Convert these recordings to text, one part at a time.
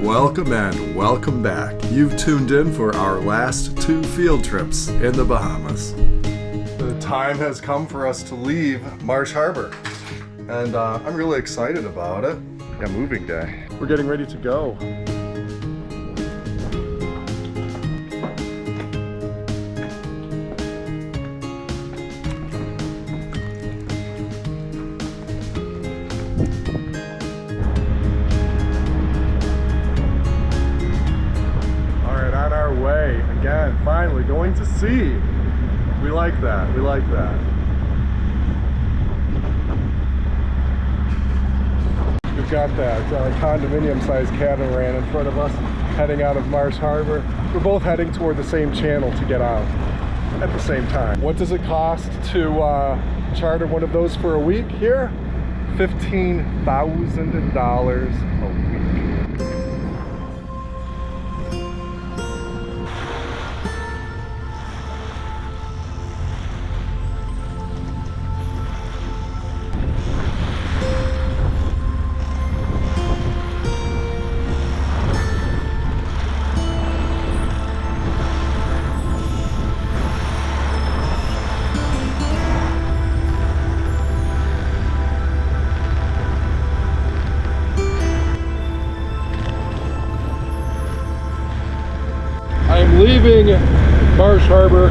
Welcome and welcome back. You've tuned in for our last 2 field trips in the Bahamas. The time has come for us to leave Marsh Harbour, and I'm really excited about it. Yeah, moving day. We're getting ready to go. Way again, finally going to sea. We like that. We like that. We've got that condominium-sized catamaran in front of us, heading out of Marsh Harbour. We're both heading toward the same channel to get out at the same time. What does it cost to charter one of those for a week here? $15,000 a week. Leaving Marsh Harbour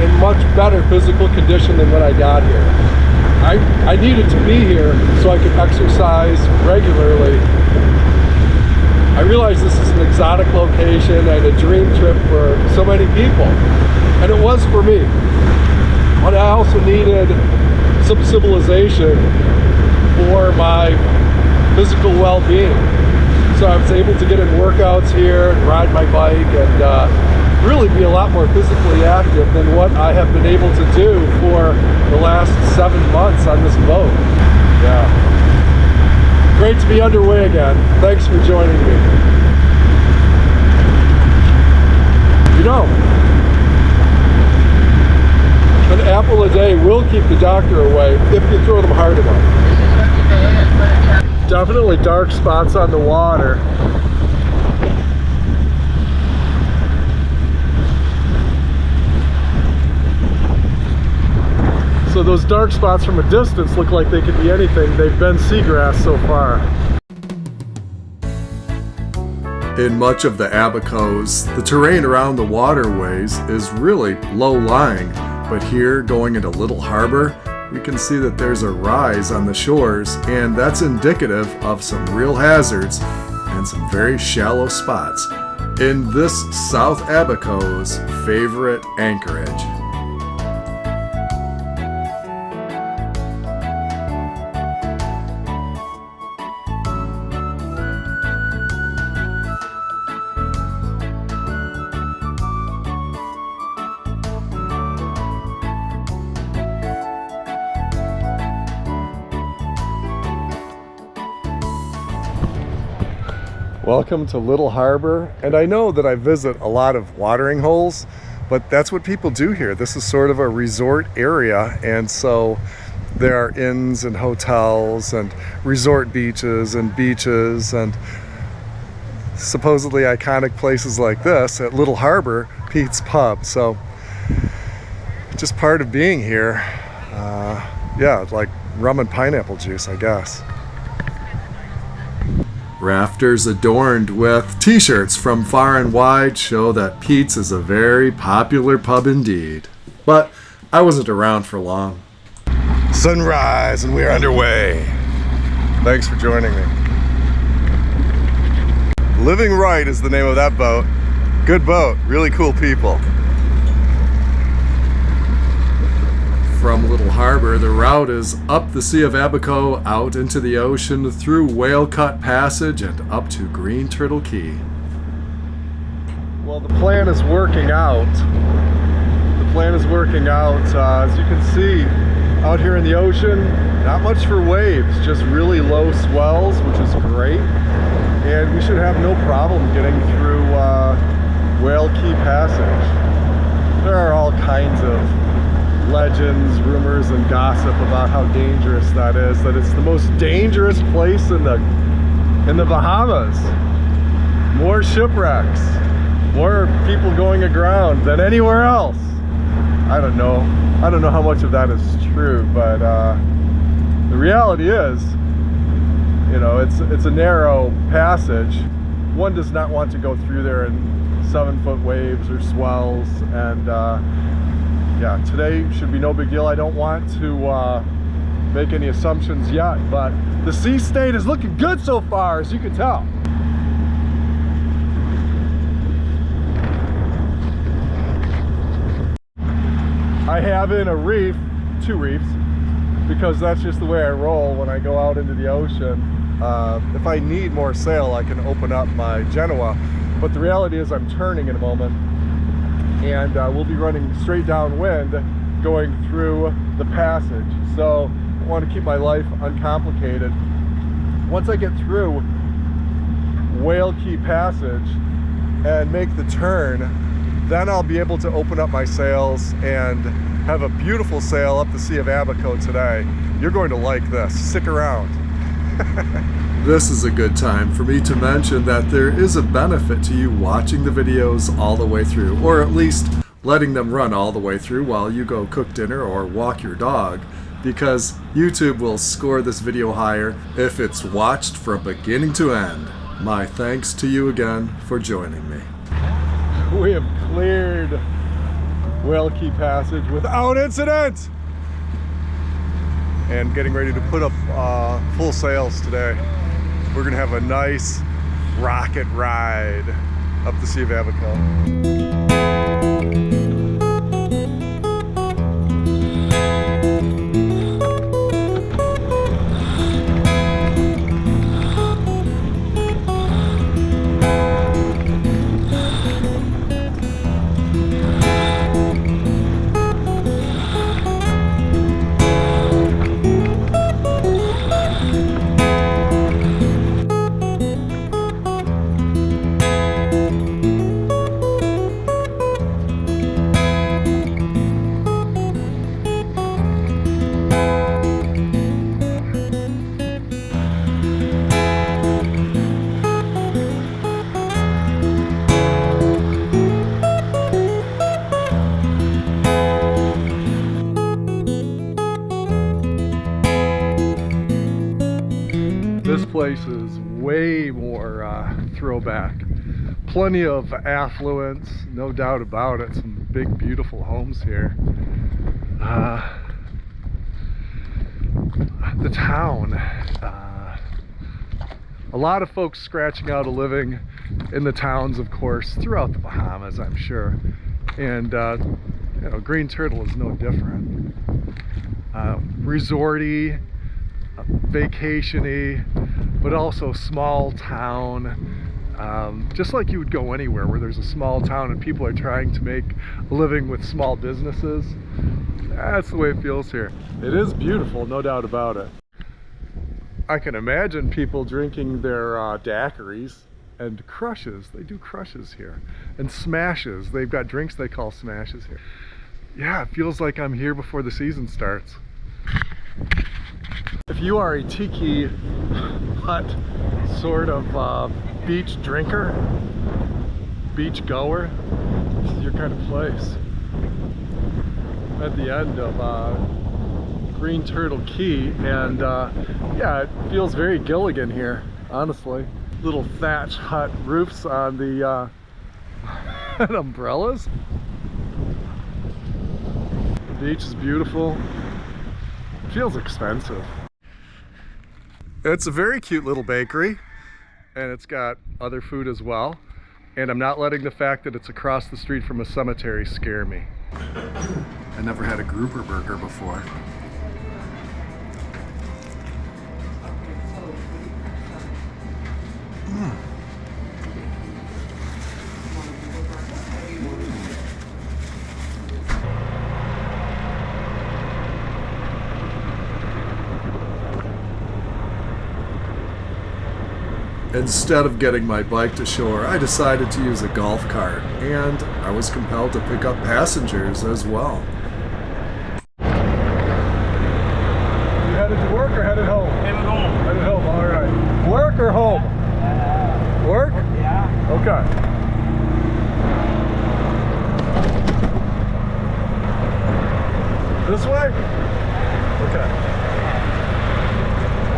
in much better physical condition than when I got here. I needed to be here so I could exercise regularly. I realize this is an exotic location and a dream trip for so many people, and it was for me. But I also needed some civilization for my physical well-being. So I was able to get in workouts here and ride my bike and really be a lot more physically active than what I have been able to do for the last 7 months on this boat. Yeah. Great to be underway again. Thanks for joining me. You know, an apple a day will keep the doctor away if you throw them hard enough. Definitely dark spots on the water. So those dark spots from a distance look like they could be anything. They've been seagrass so far. In much of the Abacos, the terrain around the waterways is really low-lying, but here, going into Little Harbor, we can see that there's a rise on the shores, and that's indicative of some real hazards and some very shallow spots in this South Abacos' favorite anchorage. Welcome to Little Harbor, and I know that I visit a lot of watering holes, but that's what people do here. This is sort of a resort area, and so there are inns and hotels and resort beaches and supposedly iconic places like this at Little Harbor, Pete's Pub. So just part of being here. Yeah, like rum and pineapple juice, I guess. Rafters adorned with t-shirts from far and wide show that Pete's is a very popular pub indeed. But I wasn't around for long. Sunrise and we're underway. Thanks for joining me. Living Right is the name of that boat. Good boat, really cool people. From Little Harbor, the route is up the Sea of Abaco, out into the ocean, through Whale Cay Passage, and up to Green Turtle Cay. Well, the plan is working out. As you can see, out here in the ocean, not much for waves, just really low swells, which is great. And we should have no problem getting through Whale Cay Passage. There are all kinds of legends, rumors, and gossip about how dangerous that is, that it's the most dangerous place in the in the Bahamas. More shipwrecks, more people going aground than anywhere else. I don't know how much of that is true, but the reality is, you know, it's a narrow passage. One does not want to go through there in 7-foot waves or swells, and yeah, today should be no big deal. I don't want to make any assumptions yet, but the sea state is looking good so far, as you can tell. I have in a reef, 2 reefs, because that's just the way I roll when I go out into the ocean. If I need more sail, I can open up my Genoa, but the reality is I'm turning in a moment, and we'll be running straight downwind going through the passage. So I want to keep my life uncomplicated. Once I get through Whale Cay Passage and make the turn, then I'll be able to open up my sails and have a beautiful sail up the Sea of Abacos today. You're going to like this. Stick around. This is a good time for me to mention that there is a benefit to you watching the videos all the way through, or at least letting them run all the way through while you go cook dinner or walk your dog, because YouTube will score this video higher if it's watched from beginning to end. My thanks to you again for joining me. We have cleared Whale Cay Passage without incident, and getting ready to put up full sails today. We're gonna have a nice rocket ride up the Sea of Abacos. This place is way more throwback. Plenty of affluence, no doubt about it. Some big, beautiful homes here. The town. A lot of folks scratching out a living in the towns, of course, throughout the Bahamas, I'm sure. And you know, Green Turtle is no different. Resorty, vacation-y, but also small town, just like you would go anywhere where there's a small town and people are trying to make a living with small businesses. That's the way it feels here. It is beautiful, no doubt about it. I can imagine people drinking their daiquiris and crushes. They do crushes here, and smashes. They've got drinks they call smashes here. Yeah, it feels like I'm here before the season starts. If you are a tiki hut sort of beach drinker, beach goer, this is your kind of place. At the end of Green Turtle Cay, and yeah, it feels very Gilligan here, honestly. Little thatch hut roofs on the and umbrellas. The beach is beautiful. It feels expensive. It's a very cute little bakery, and it's got other food as well. And I'm not letting the fact that it's across the street from a cemetery scare me. I never had a grouper burger before. Instead of getting my bike to shore, I decided to use a golf cart, and I was compelled to pick up passengers as well. You headed to work or headed home? Headed home. Headed home, all right. Work or home? way? Okay.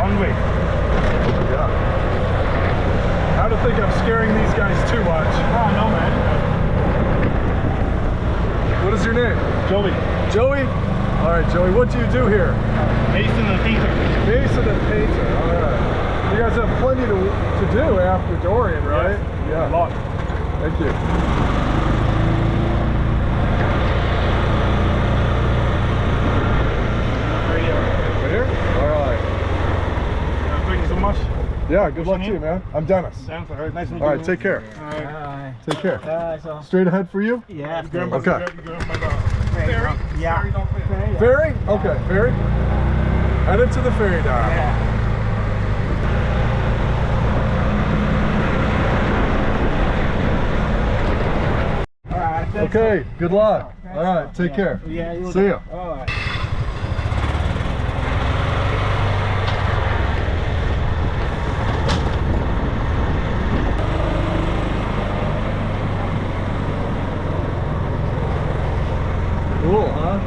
One way. Yeah. I don't think I'm scaring these guys too much. Oh, no, man. What is your name? Joey. Joey? All right, Joey, what do you do here? Mason and painter. Mason and painter, all right. You guys have plenty to do after Dorian, right? Yes, yeah. a lot. Thank you. Right here. Right here? All right. Thank you so much. Yeah, good luck What's to your you, name? man. I'm Dennis. Thanks. All right, nice to meet All you. right, take care. All right. Take care. So, Straight ahead for you? yeah. Okay. You go by the ferry? Yeah. Ferry, don't fit. Ferry, yeah. Ferry? Okay, ferry. Headed to the ferry dock. Yeah. All right. thanks. Okay, good luck. Thanks. All right, take Yeah. care. Yeah, you See ya. All right. Cool, huh?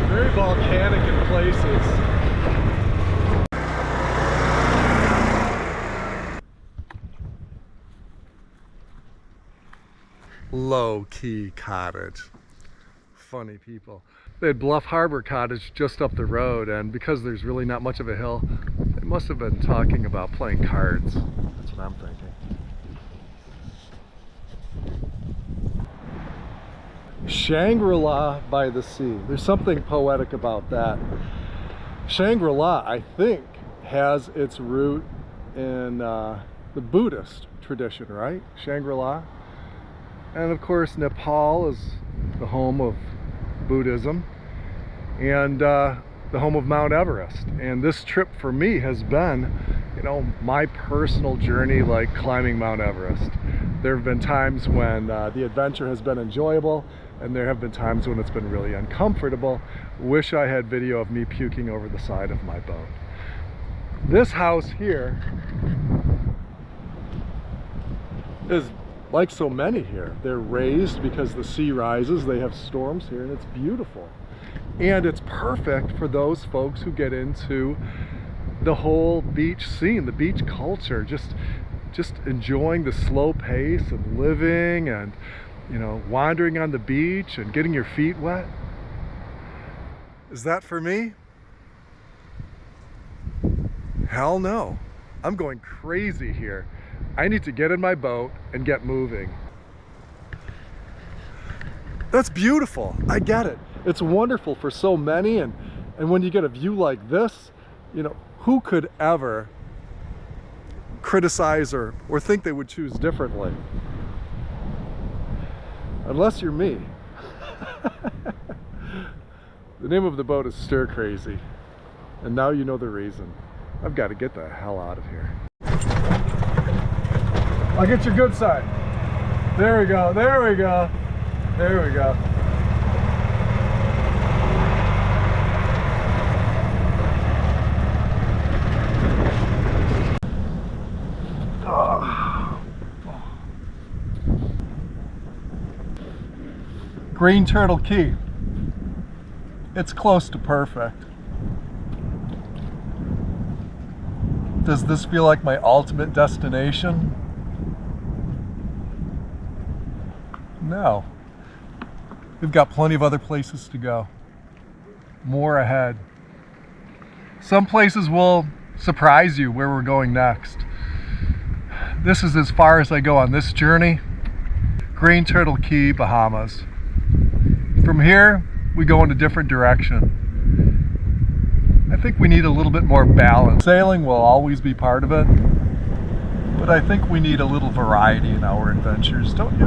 Very volcanic in places. Low-key cottage. Funny people. They had Bluff Harbor Cottage just up the road, and because there's really not much of a hill, they must have been talking about playing cards. That's what I'm thinking. Shangri-La by the sea. There's something poetic about that. Shangri-La, I think, has its root in the Buddhist tradition, right? Shangri-La. And of course, Nepal is the home of Buddhism and the home of Mount Everest. And this trip for me has been, you know, my personal journey like climbing Mount Everest. There have been times when the adventure has been enjoyable, and there have been times when it's been really uncomfortable. Wish I had video of me puking over the side of my boat. This house here is like so many here. They're raised because the sea rises, they have storms here, and it's beautiful. And it's perfect for those folks who get into the whole beach scene, the beach culture, just enjoying the slow pace and living and, you know, wandering on the beach and getting your feet wet. Is that for me? Hell no. I'm going crazy here. I need to get in my boat and get moving. That's beautiful. I get it. It's wonderful for so many, and when you get a view like this, you know, who could ever criticize or think they would choose differently? Unless you're me. The name of the boat is Stir Crazy, and now you know the reason. I've got to get the hell out of here. I'll get your good side. There we go, there we go, there we go. Green Turtle Cay. It's close to perfect. Does this feel like my ultimate destination? No. We've got plenty of other places to go. More ahead. Some places will surprise you where we're going next. This is as far as I go on this journey. Green Turtle Cay, Bahamas. From here, we go in a different direction. I think we need a little bit more balance. Sailing will always be part of it, but I think we need a little variety in our adventures, don't you?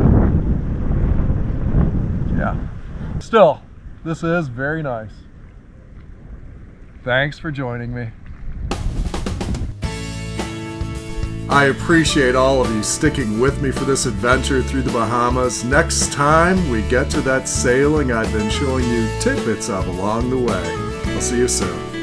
Yeah. Still, this is very nice. Thanks for joining me. I appreciate all of you sticking with me for this adventure through the Bahamas. Next time we get to that sailing I've been showing you tidbits of along the way. I'll see you soon.